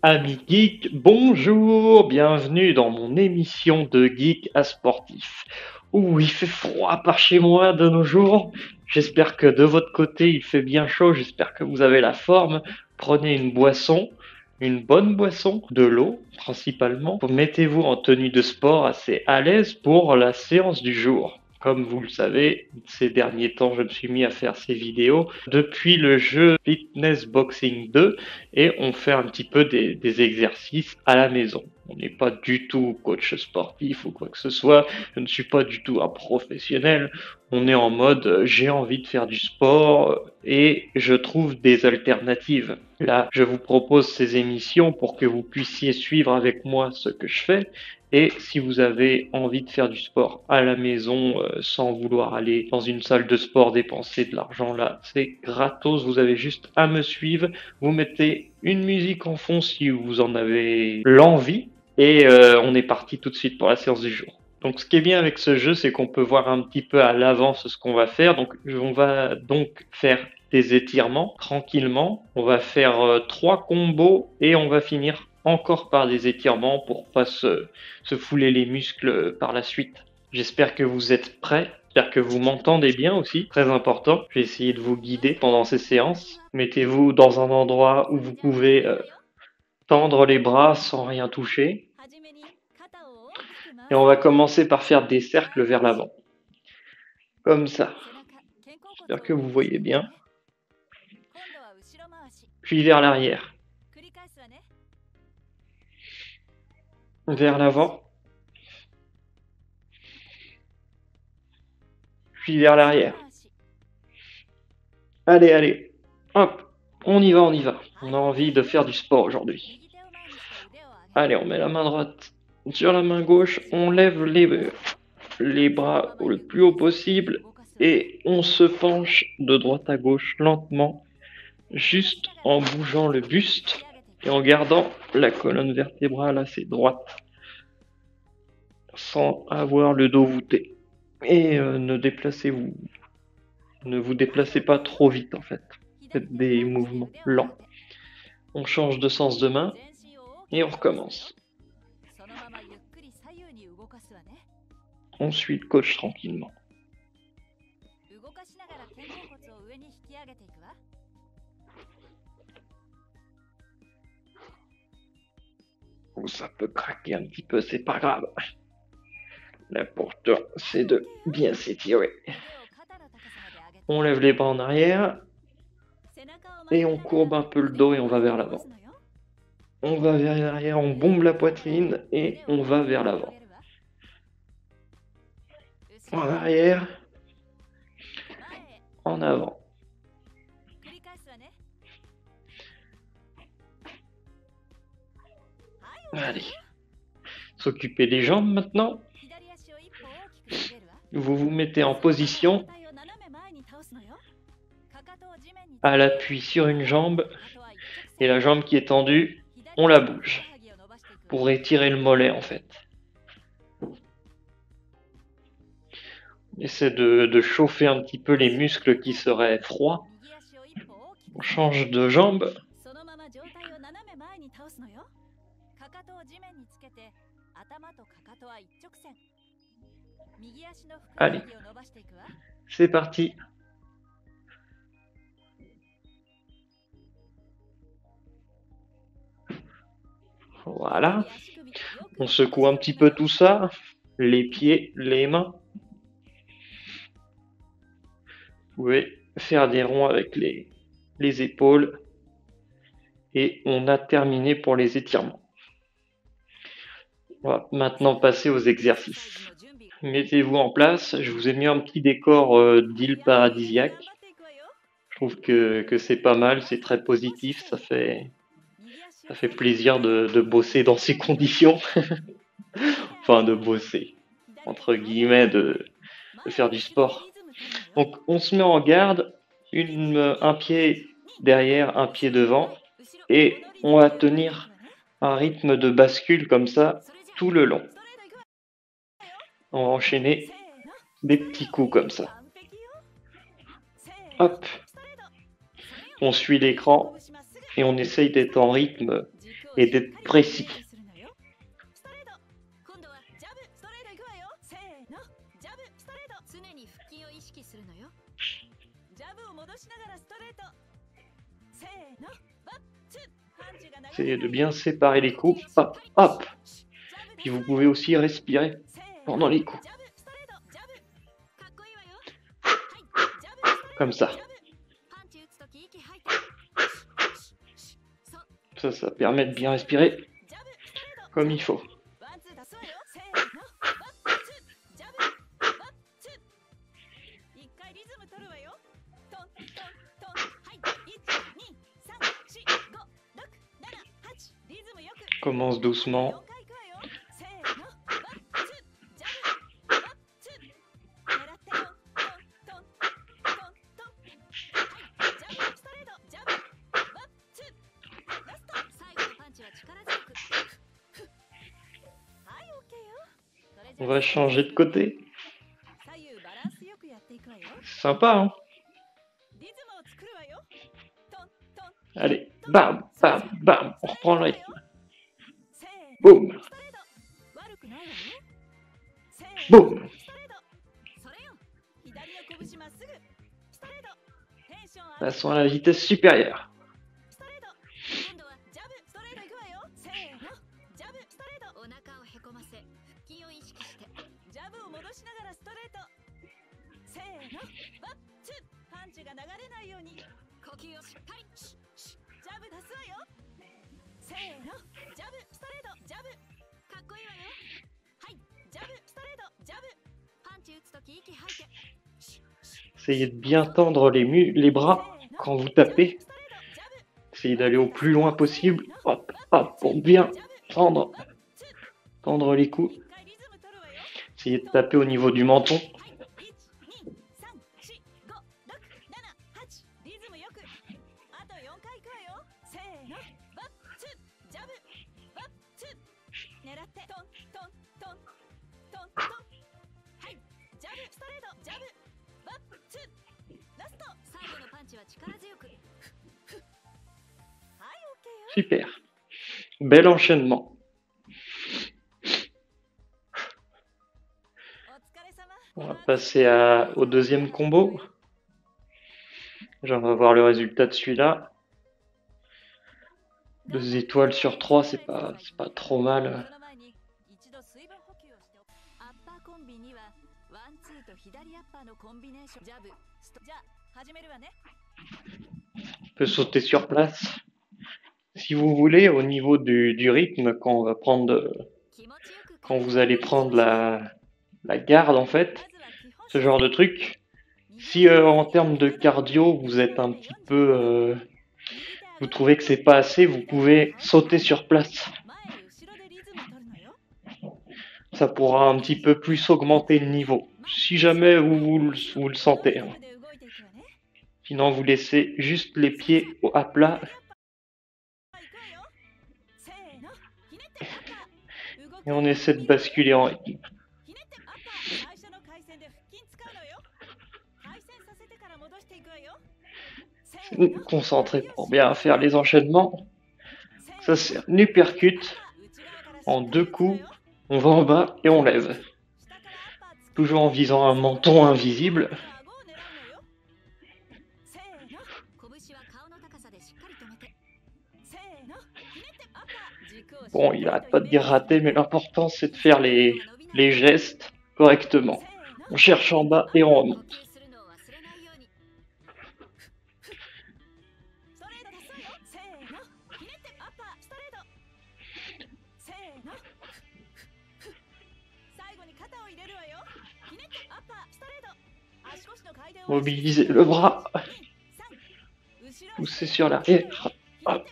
Amis geeks, bonjour, bienvenue dans mon émission de geek à sportif. Ouh, il fait froid par chez moi de nos jours. J'espère que de votre côté il fait bien chaud, j'espère que vous avez la forme. Prenez une boisson, une bonne boisson, de l'eau principalement. Mettez-vous en tenue de sport assez à l'aise pour la séance du jour. Comme vous le savez, ces derniers temps, je me suis mis à faire ces vidéos depuis le jeu Fitness Boxing 2 et on fait un petit peu des exercices à la maison. On n'est pas du tout coach sportif ou quoi que ce soit. Je ne suis pas du tout un professionnel. On est en mode j'ai envie de faire du sport et je trouve des alternatives. Là, je vous propose ces émissions pour que vous puissiez suivre avec moi ce que je fais. Et si vous avez envie de faire du sport à la maison sans vouloir aller dans une salle de sport dépenser de l'argent là, c'est gratos. Vous avez juste à me suivre. Vous mettez une musique en fond si vous en avez l'envie et on est parti tout de suite pour la séance du jour. Donc ce qui est bien avec ce jeu, c'est qu'on peut voir un petit peu à l'avance ce qu'on va faire. Donc on va donc faire des étirements tranquillement. On va faire 3 combos et on va finir encore par des étirements pour pas se fouler les muscles par la suite. J'espère que vous êtes prêts. J'espère que vous m'entendez bien aussi, très important. Je vais essayer de vous guider pendant ces séances. Mettez-vous dans un endroit où vous pouvez tendre les bras sans rien toucher. Et on va commencer par faire des cercles vers l'avant. Comme ça. J'espère que vous voyez bien. Puis vers l'arrière. Vers l'avant. Puis vers l'arrière. Allez, allez. Hop. On y va, on y va. On a envie de faire du sport aujourd'hui. Allez, on met la main droite sur la main gauche. On lève les bras le plus haut possible. Et on se penche de droite à gauche lentement. Juste en bougeant le buste. Et en gardant la colonne vertébrale assez droite. Sans avoir le dos voûté. Et ne vous déplacez pas trop vite en fait. Faites des mouvements lents. On change de sens de main et on recommence. On suit le coach tranquillement. Oh, ça peut craquer un petit peu, c'est pas grave. L'important, c'est de bien s'étirer. On lève les bras en arrière et on courbe un peu le dos et on va vers l'avant. On va vers l'arrière, on bombe la poitrine et on va vers l'avant. En arrière, en avant. Allez. S'occuper des jambes maintenant. Vous vous mettez en position à l'appui sur une jambe et la jambe qui est tendue, on la bouge pour étirer le mollet en fait. On essaie de chauffer un petit peu les muscles qui seraient froids. On change de jambe. Allez, c'est parti. Voilà. On secoue un petit peu tout ça. Les pieds, les mains. Vous pouvez faire des ronds avec les épaules. Et on a terminé pour les étirements. On va maintenant passer aux exercices. Mettez-vous en place. Je vous ai mis un petit décor d'île paradisiaque. Je trouve que c'est pas mal, c'est très positif. Ça fait plaisir de bosser dans ces conditions. Enfin, de bosser, entre guillemets, de faire du sport. Donc, on se met en garde, un pied derrière, un pied devant, et on va tenir un rythme de bascule comme ça tout le long. On va enchaîner des petits coups comme ça. Hop. On suit l'écran et on essaye d'être en rythme et d'être précis. Essayez de bien séparer les coups. Hop, hop. Puis vous pouvez aussi respirer pendant les coups. Comme ça. Ça permet de bien respirer comme il faut. Commence doucement. On va changer de côté. Sympa, hein? Allez, bam, bam, bam. On reprend le rythme. Boum. Boum. Passons à la vitesse supérieure. Essayez de bien tendre les bras quand vous tapez. Essayez d'aller au plus loin possible. Hop, hop, pour bien tendre les coups. Essayez de taper au niveau du menton. Super. Bel enchaînement. On va passer au deuxième combo. J'en vais voir le résultat de celui-là. 2 étoiles sur 3, c'est pas trop mal. On peut sauter sur place. Si vous voulez, au niveau du rythme, quand vous allez prendre la garde, en fait, ce genre de truc, si en termes de cardio, vous êtes un petit peu... vous trouvez que c'est pas assez, vous pouvez sauter sur place. Ça pourra un petit peu plus augmenter le niveau, si jamais vous le sentez. Hein. Sinon, vous laissez juste les pieds à plat. Et on essaie de basculer en rythme. Concentrez pour bien faire les enchaînements. Ça c'est un uppercut. En 2 coups, on va en bas et on lève. Toujours en visant un menton invisible. Bon, il n'arrête pas de gratter, mais l'important c'est de faire les gestes correctement. On cherche en bas et on remonte. Mobilisez le bras. Poussez sur l'arrière. Hop.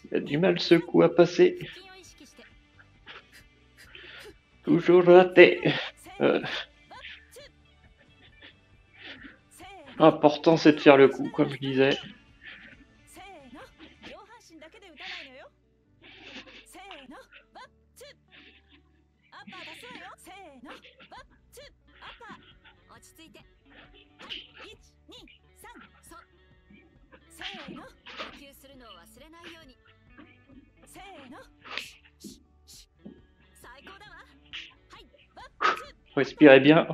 Il a du mal ce coup à passer. Toujours raté. L'important c'est de faire le coup, comme je disais. Respirez bien.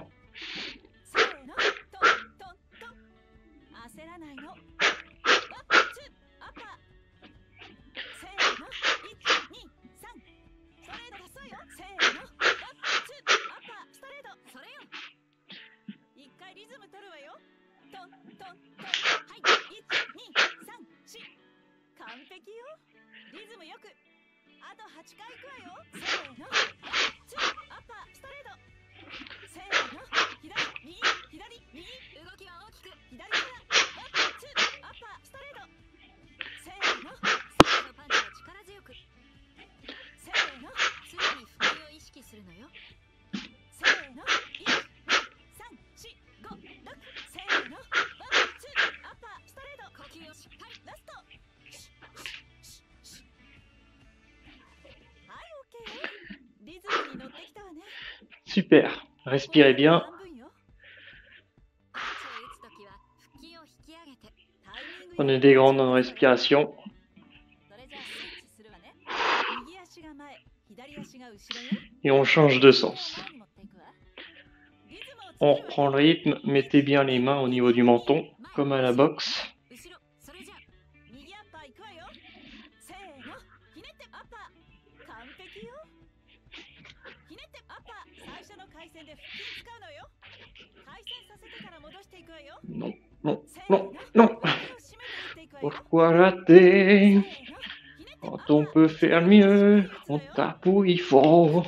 Super. Respirez bien. Prenez des grandes respirations. Et on change de sens. On reprend le rythme. Mettez bien les mains au niveau du menton, comme à la boxe. Non, non, non, non. Pourquoi rater? Quand on peut faire mieux, on tape où il faut.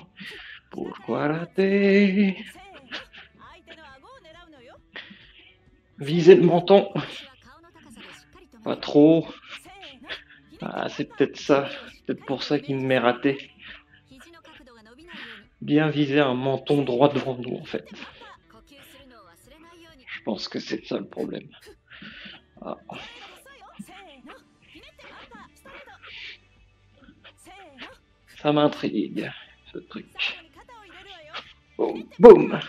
Pourquoi rater? Visez le menton. Pas trop. Ah, c'est peut-être ça. C'est peut-être pour ça qu'il m'est raté. Bien viser un menton droit devant nous, en fait. Je pense que c'est ça le problème. Ah. Ça m'intrigue, ce truc. Boum, boum.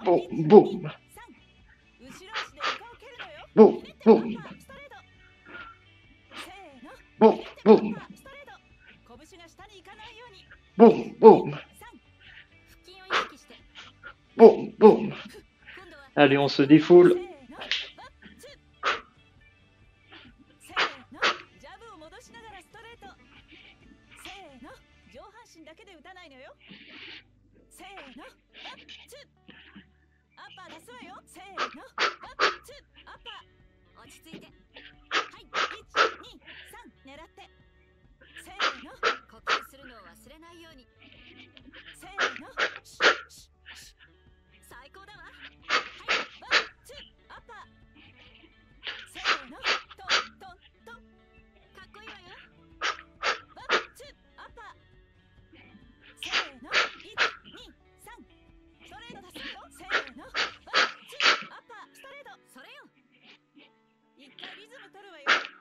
Boum, boum. Boum, boum. Boum, boum. Boum, boum. Boum, boum. Allez, on se défoule.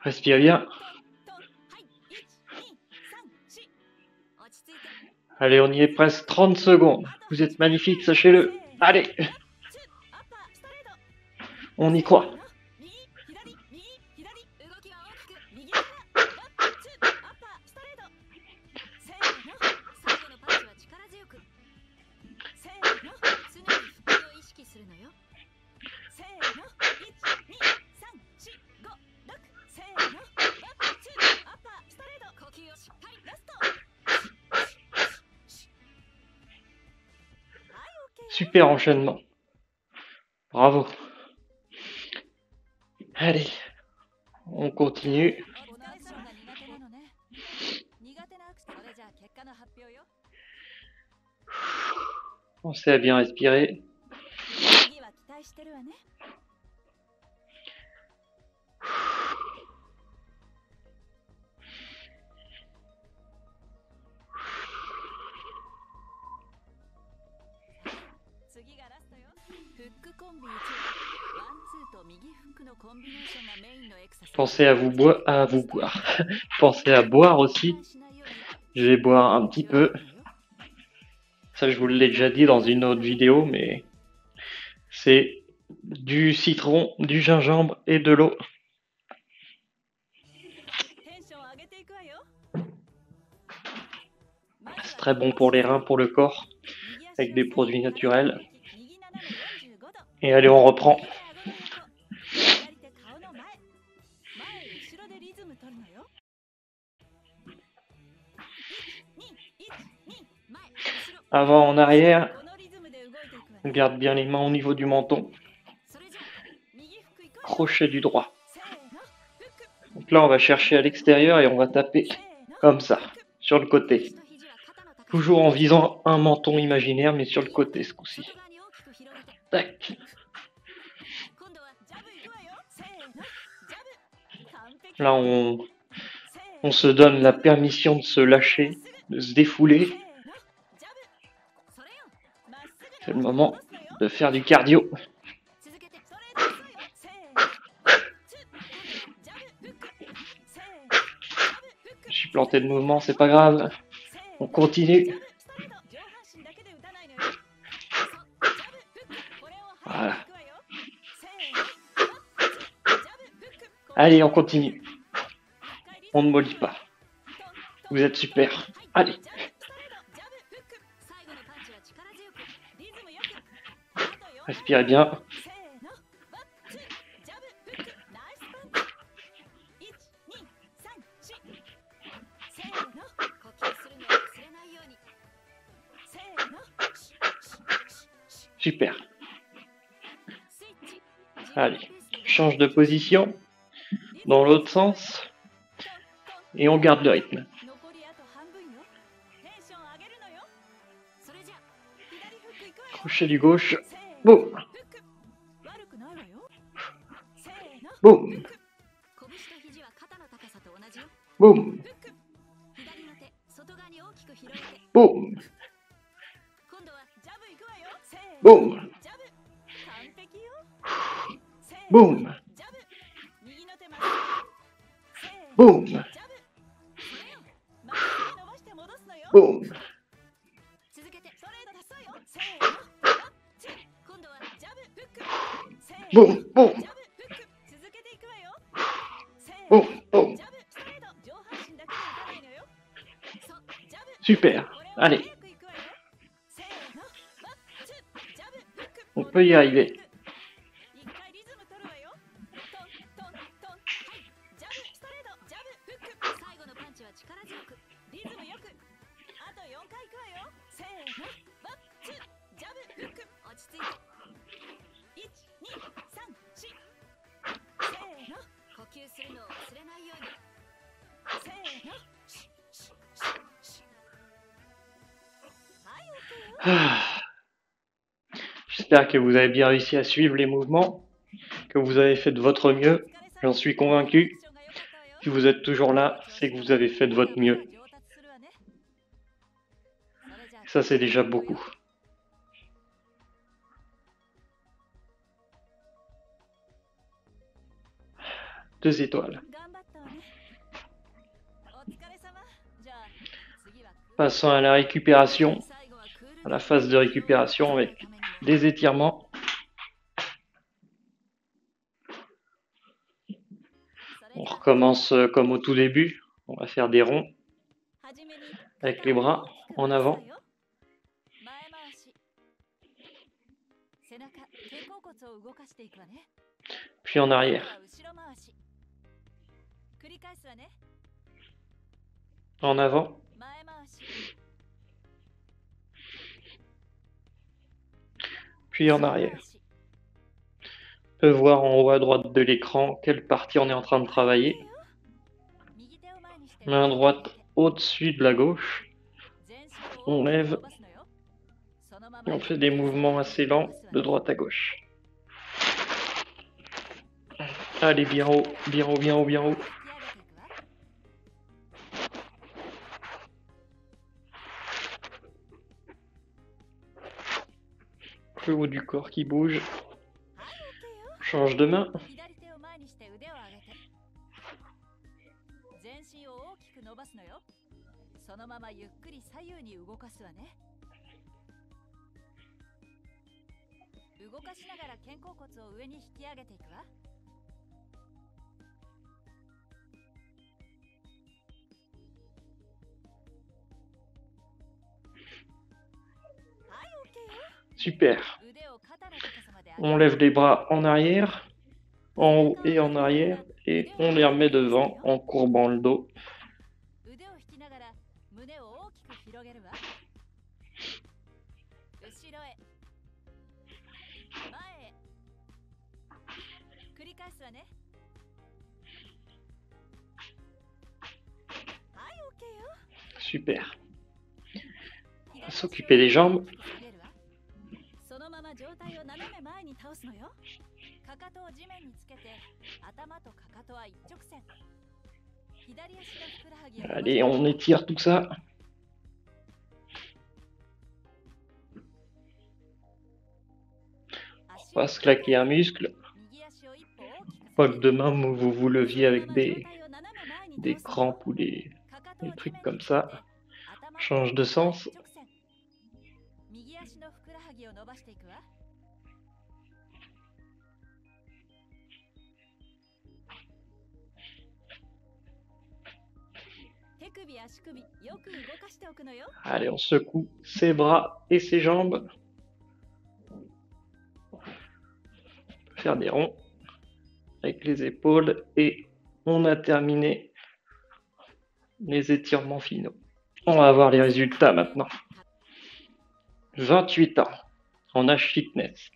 Respirez bien. Allez, on y est presque 30 secondes. Vous êtes magnifique, sachez-le. Allez. On y croit. Super enchaînement. Bravo. Allez, on continue. Pensez à bien respirer. Pensez à vous boire. Pensez à boire aussi. Je vais boire un petit peu. Ça, je vous l'ai déjà dit dans une autre vidéo, mais c'est du citron, du gingembre et de l'eau. C'est très bon pour les reins, pour le corps, avec des produits naturels. Et allez, on reprend. Avant, en arrière. On garde bien les mains au niveau du menton. Crochet du droit. Donc là, on va chercher à l'extérieur et on va taper comme ça, sur le côté. Toujours en visant un menton imaginaire, mais sur le côté ce coup-ci. Tac. Là, on se donne la permission de se lâcher, de se défouler. C'est le moment de faire du cardio. Je suis planté de mouvement, c'est pas grave. On continue. Voilà. Allez, on continue. On ne mollit pas. Vous êtes super. Allez. Respirez bien. Super. Allez, change de position dans l'autre sens et on garde le rythme. Crochet du gauche. Boum. Boum. Boum. Boum. Boum. Boum. Boum. Boum. Boum, boum. Boum, boum. Super. Allez. On peut y arriver. J'espère que vous avez bien réussi à suivre les mouvements, que vous avez fait de votre mieux. J'en suis convaincu. Si vous êtes toujours là, c'est que vous avez fait de votre mieux. Ça, c'est déjà beaucoup. Deux étoiles. Passons à la récupération, à la phase de récupération avec des étirements. On recommence comme au tout début. On va faire des ronds avec les bras en avant. Puis en arrière. En avant. Puis en arrière. On peut voir en haut à droite de l'écran quelle partie on est en train de travailler. Main droite au-dessus de la gauche. On lève. Et on fait des mouvements assez lents de droite à gauche. Allez, bien haut, bien haut, bien haut, bien haut. Le haut du corps qui bouge. Change de main. Super. On lève les bras en arrière, en haut et en arrière, et on les remet devant en courbant le dos. Super. On va s'occuper des jambes. Allez, on étire tout ça. On va se claquer un muscle. Pas que demain vous vous leviez avec des crampes ou des trucs comme ça. Change de sens. Allez, on secoue ses bras et ses jambes. On peut faire des ronds avec les épaules et on a terminé les étirements finaux. On va voir les résultats maintenant. 28 ans en H fitness.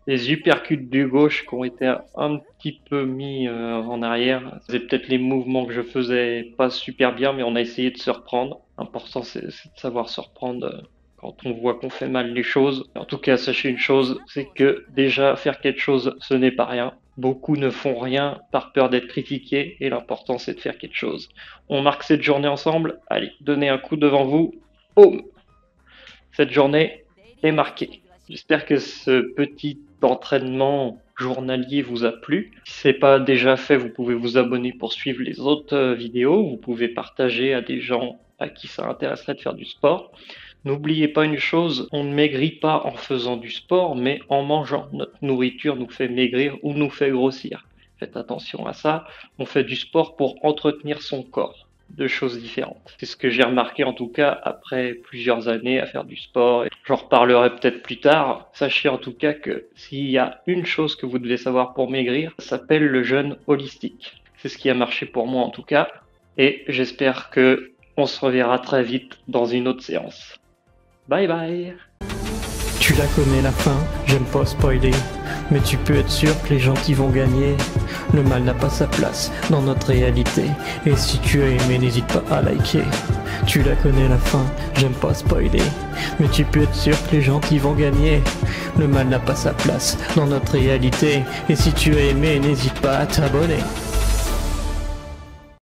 Les uppercuts du gauche qui ont été un petit peu mis en arrière. C'est peut-être les mouvements que je faisais pas super bien, mais on a essayé de se reprendre. L'important, c'est de savoir se reprendre quand on voit qu'on fait mal les choses. En tout cas, sachez une chose, c'est que déjà, faire quelque chose, ce n'est pas rien. Beaucoup ne font rien par peur d'être critiqués, et l'important, c'est de faire quelque chose. On marque cette journée ensemble. Allez, donnez un coup devant vous. Boum! Cette journée est marquée. J'espère que ce petit entraînement journalier vous a plu. Si ce n'est pas déjà fait, vous pouvez vous abonner pour suivre les autres vidéos. Vous pouvez partager à des gens à qui ça intéresserait de faire du sport. N'oubliez pas une chose, on ne maigrit pas en faisant du sport, mais en mangeant. Notre nourriture nous fait maigrir ou nous fait grossir. Faites attention à ça. On fait du sport pour entretenir son corps. Deux choses différentes. C'est ce que j'ai remarqué en tout cas après plusieurs années à faire du sport. J'en reparlerai peut-être plus tard. Sachez en tout cas que s'il y a une chose que vous devez savoir pour maigrir, ça s'appelle le jeûne holistique. C'est ce qui a marché pour moi en tout cas. Et j'espère que on se reverra très vite dans une autre séance. Bye bye. Tu la connais la fin, j'aime pas spoiler, mais tu peux être sûr que les gentils vont gagner. Le mal n'a pas sa place dans notre réalité, et si tu as aimé, n'hésite pas à liker. Tu la connais la fin, j'aime pas spoiler, mais tu peux être sûr que les gentils vont gagner. Le mal n'a pas sa place dans notre réalité, et si tu as aimé, n'hésite pas à t'abonner.